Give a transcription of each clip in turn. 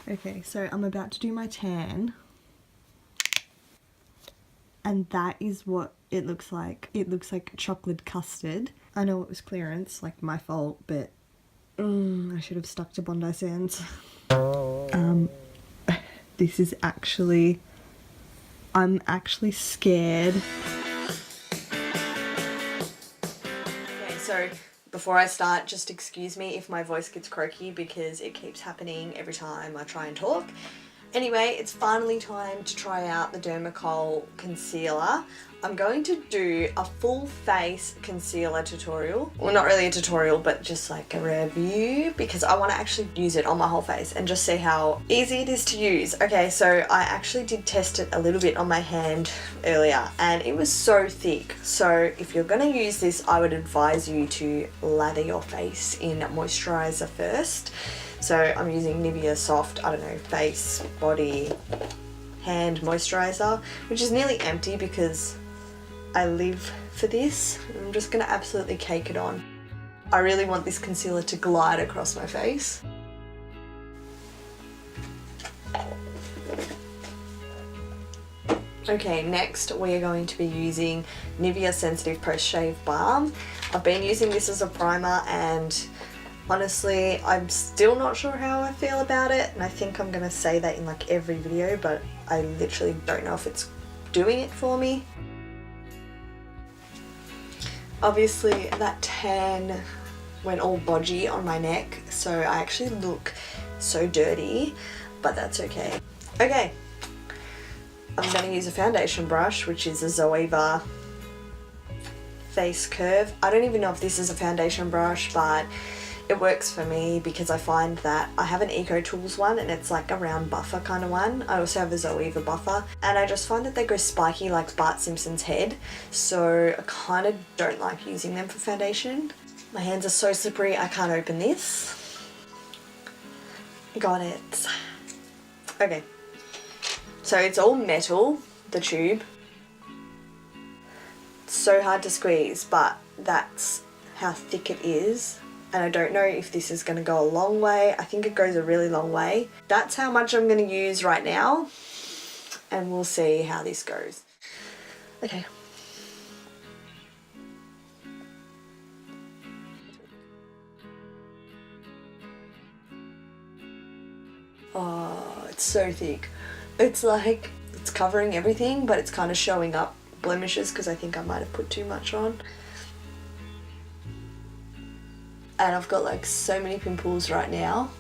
Okay, so I'm about to do my tan. And that is what it looks like. It looks like chocolate custard. I know it was clearance, like my fault, but I should have stuck to Bondi Sands. This is actually, I'm actually scared. Okay, so before I start, just excuse me if my voice gets croaky because it keeps happening every time I try and talk. Anyway, it's finally time to try out the Dermacol concealer. I'm going to do a full face concealer tutorial. Well, not really a tutorial, but just like a review because I want to actually use it on my whole face and just see how easy it is to use. Okay, so I actually did test it a little bit on my hand earlier and it was so thick. So if you're going to use this, I would advise you to lather your face in moisturizer first. So I'm using Nivea Soft, I don't know, face, body, hand moisturizer, which is nearly empty because I live for this. I'm just going to absolutely cake it on. I really want this concealer to glide across my face. Okay, next we are going to be using Nivea Sensitive Post Shave Balm. I've been using this as a primer and honestly, I'm still not sure how I feel about it, and I think I'm going to say that in like every video, but I literally don't know if it's doing it for me. Obviously that tan went all bodgy on my neck, so I actually look so dirty, but that's okay. Okay, I'm going to use a foundation brush, which is a Zoeva Face Curve. I don't even know if this is a foundation brush, but it works for me because I find that I have an EcoTools one and it's like a round buffer kind of one. I also have a Zoeva buffer and I just find that they go spiky like Bart Simpson's head, so I kind of don't like using them for foundation. My hands are so slippery I can't open this. Got it. Okay, so it's all metal, the tube. It's so hard to squeeze, but that's how thick it is. And I don't know if this is going to go a long way. I think it goes a really long way. That's how much I'm going to use right now. And we'll see how this goes. Okay. Oh, it's so thick. It's like, it's covering everything, but it's kind of showing up blemishes because I think I might have put too much on. And I've got like so many pimples right now,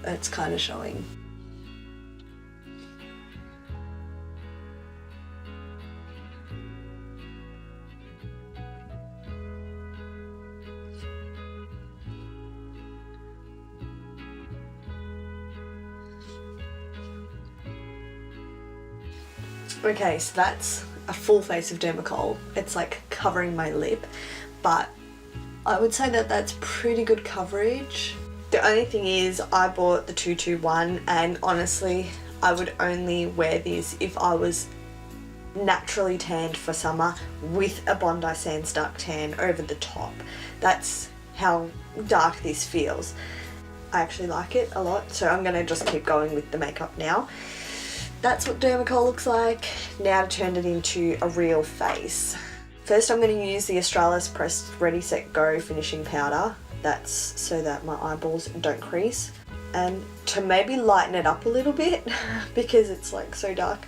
it's kind of showing. Okay, so that's a full face of Dermacol. It's like covering my lip, but I would say that that's pretty good coverage. The only thing is I bought the 221 and honestly I would only wear this if I was naturally tanned for summer with a Bondi Sands dark tan over the top. That's how dark this feels. I actually like it a lot, so I'm gonna just keep going with the makeup now. That's what Dermacol looks like. Now to turn it into a real face. First I'm going to use the Australis Pressed Ready Set Go finishing powder. That's so that my eyeballs don't crease. And to maybe lighten it up a little bit because it's like so dark.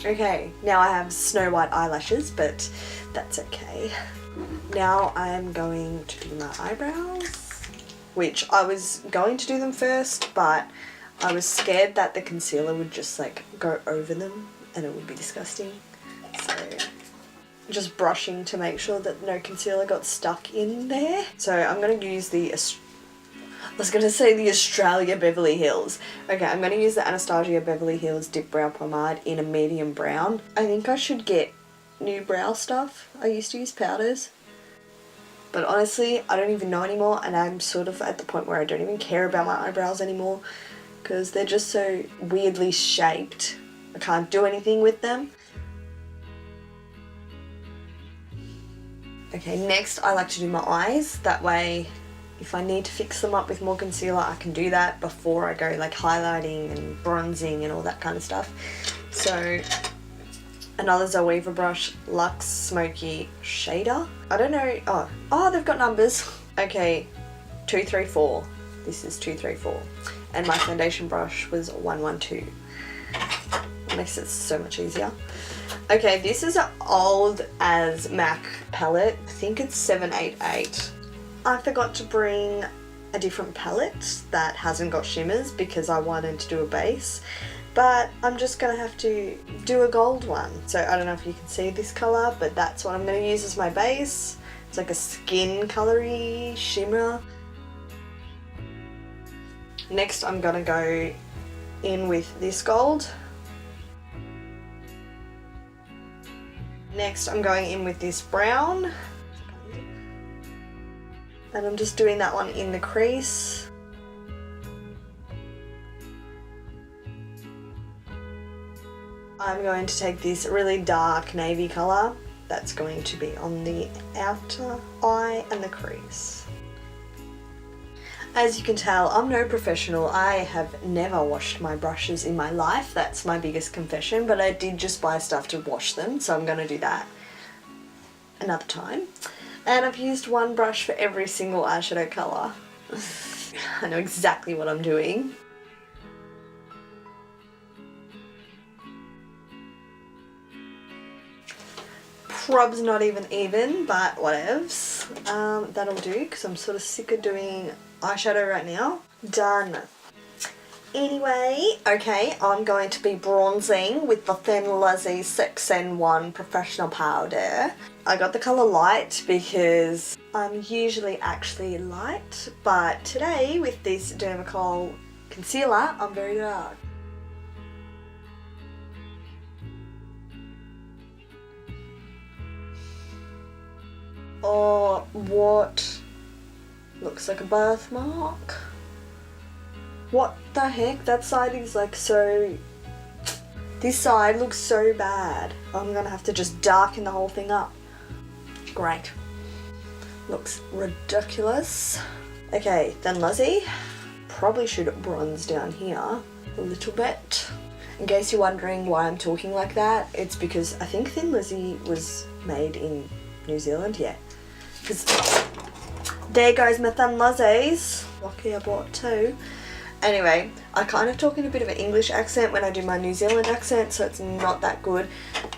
Okay, now I have snow white eyelashes, but that's okay. Now I am going to do my eyebrows, which I was going to do them first, but I was scared that the concealer would just like go over them and it would be disgusting. So just brushing to make sure that no concealer got stuck in there. So I'm going to use the, I was going to say the Australia Beverly Hills. Okay, I'm going to use the Anastasia Beverly Hills Dip Brow Pomade in a medium brown. I think I should get new brow stuff. I used to use powders, but honestly I don't even know anymore, and I'm sort of at the point where I don't even care about my eyebrows anymore because they're just so weirdly shaped. I can't do anything with them. Okay, next I like to do my eyes. That way If I need to fix them up with more concealer, I can do that before I go like highlighting and bronzing and all that kind of stuff. So another Zoeva brush, Luxe Smoky Shader. I don't know, oh, they've got numbers. Okay, 234. This is 234. And my foundation brush was 112. It makes it so much easier. Okay, this is an old as MAC palette. I think it's 788. I forgot to bring a different palette that hasn't got shimmers because I wanted to do a base. But I'm just going to have to do a gold one. So I don't know if you can see this colour, but that's what I'm going to use as my base. It's like a skin colour-y shimmer. Next I'm going to go in with this gold. Next I'm going in with this brown. And I'm just doing that one in the crease. I'm going to take this really dark navy colour that's going to be on the outer eye and the crease. As you can tell, I'm no professional. I have never washed my brushes in my life. That's my biggest confession, but I did just buy stuff to wash them, so I'm going to do that another time. And I've used one brush for every single eyeshadow colour. I know exactly what I'm doing. Prob's not even, but whatevs. That'll do, because I'm sort of sick of doing eyeshadow right now. Done. Anyway, okay, I'm going to be bronzing with the Thin Lizzy 6in1 Professional Powder. I got the colour light because I'm usually actually light, but today with this Dermacol concealer, I'm very dark. Oh, what? Looks like a birthmark. What the heck? That side is like so... This side looks so bad. I'm gonna have to just darken the whole thing up. Great. Looks ridiculous. Okay, Thin Lizzy. Probably should bronze down here a little bit. In case you're wondering why I'm talking like that, it's because I think Thin Lizzy was made in New Zealand, yeah. Because there goes my Thin Lizzies. Lucky I bought two. Anyway, I kind of talk in a bit of an English accent when I do my New Zealand accent, so it's not that good.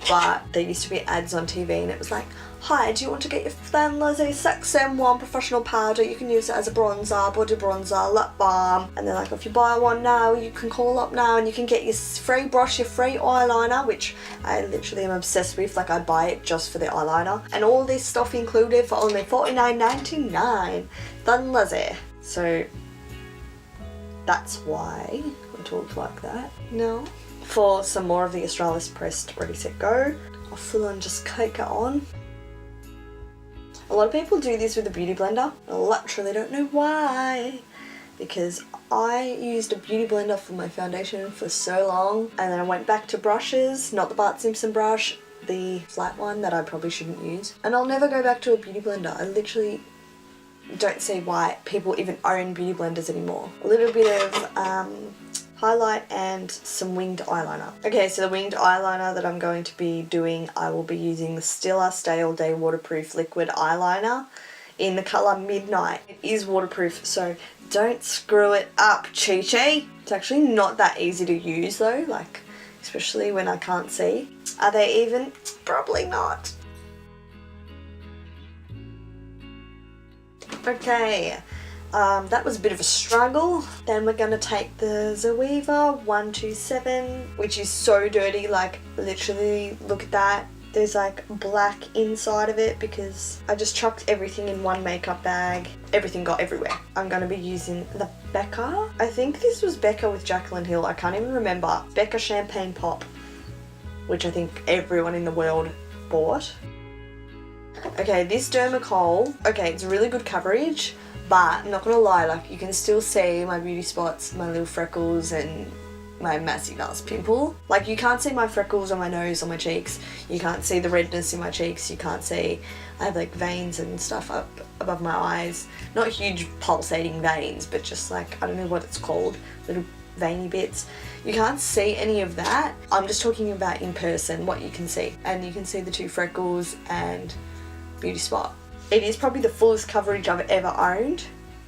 But there used to be ads on TV and it was like, hi, do you want to get your Thin Lizzy 6in1 Professional Powder? You can use it as a bronzer, body bronzer, lip balm. And they're like, if you buy one now, you can call up now and you can get your free brush, your free eyeliner, which I literally am obsessed with. Like, I'd buy it just for the eyeliner. And all this stuff included for only $49.99. Thin Lizzy. So that's why I talk like that. Now, for some more of the Australis Pressed Ready Set Go, I'll full on just cake it on. A lot of people do this with a beauty blender. I literally don't know why. Because I used a beauty blender for my foundation for so long, and then I went back to brushes, not the Bart Simpson brush, the flat one that I probably shouldn't use. And I'll never go back to a beauty blender. I literally don't see why people even own beauty blenders anymore. A little bit of highlight and some winged eyeliner. Okay, so the winged eyeliner that I'm going to be doing, I will be using the Stila Stay All Day Waterproof Liquid Eyeliner in the colour Midnight. It is waterproof, so don't screw it up, Chi-Chi. It's actually not that easy to use though, like, especially when I can't see. Are they even? Probably not. Okay, that was a bit of a struggle. Then we're going to take the Zoeva 127, which is so dirty, like literally look at that. There's like black inside of it because I just chucked everything in one makeup bag. Everything got everywhere. I'm going to be using the Becca. I think this was Becca with Jaclyn Hill. I can't even remember. Becca Champagne Pop, which I think everyone in the world bought. Okay, this Dermacol, okay, it's really good coverage, but I'm not gonna lie, like you can still see my beauty spots, my little freckles and my massive ass pimple. Like, you can't see my freckles on my nose, on my cheeks. You can't see the redness in my cheeks. You can't see, I have like veins and stuff up above my eyes. Not huge pulsating veins, but just like, I don't know what it's called, little veiny bits. You can't see any of that. I'm just talking about in person, what you can see. And you can see the 2 freckles and beauty spot. It is probably the fullest coverage I've ever owned,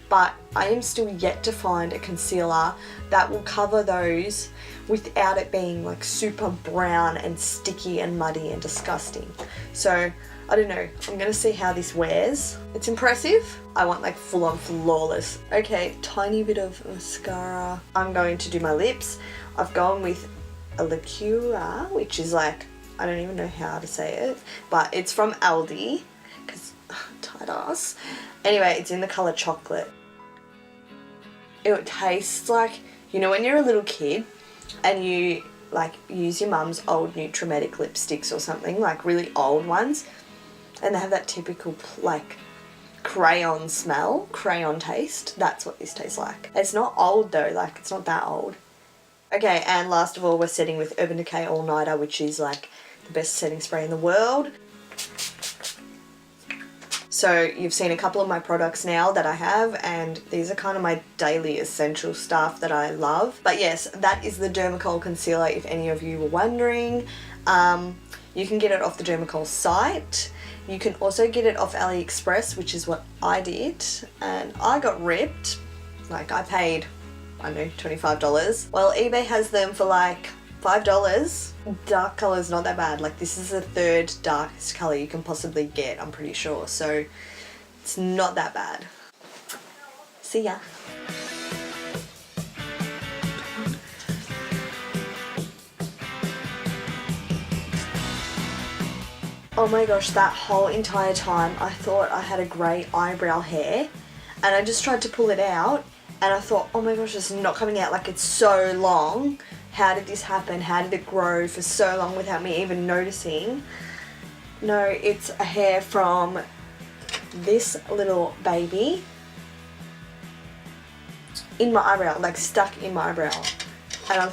but I am still yet to find a concealer that will cover those without it being like super brown and sticky and muddy and disgusting. So I don't know, I'm gonna see how this wears. It's impressive. I want like full on flawless. Okay, tiny bit of mascara. I'm going to do my lips. I've gone with a Liqueur, which is like, I don't even know how to say it, but it's from Aldi, because tight ass. Anyway, it's in the colour chocolate. It tastes like, you know when you're a little kid and you like use your mum's old Nutramatic lipsticks or something, like really old ones, and they have that typical like crayon smell, crayon taste. That's what this tastes like. It's not old though, like it's not that old. Okay, and last of all, we're setting with Urban Decay All Nighter, which is like the best setting spray in the world. So you've seen a couple of my products now that I have, and these are kind of my daily essential stuff that I love. But yes, that is the Dermacol concealer, if any of you were wondering. You can get it off the Dermacol site. You can also get it off AliExpress, which is what I did, and I got ripped. Like, I paid, I don't know, $25. Well, eBay has them for like $5. Dark colour is not that bad. Like, this is the 3rd darkest colour you can possibly get, I'm pretty sure. So it's not that bad. See ya. Oh my gosh, that whole entire time I thought I had a grey eyebrow hair, and I just tried to pull it out and I thought, oh my gosh, it's not coming out, like it's so long. How did this happen? How did it grow for so long without me even noticing? No, it's a hair from this little baby in my eyebrow, like stuck in my eyebrow. And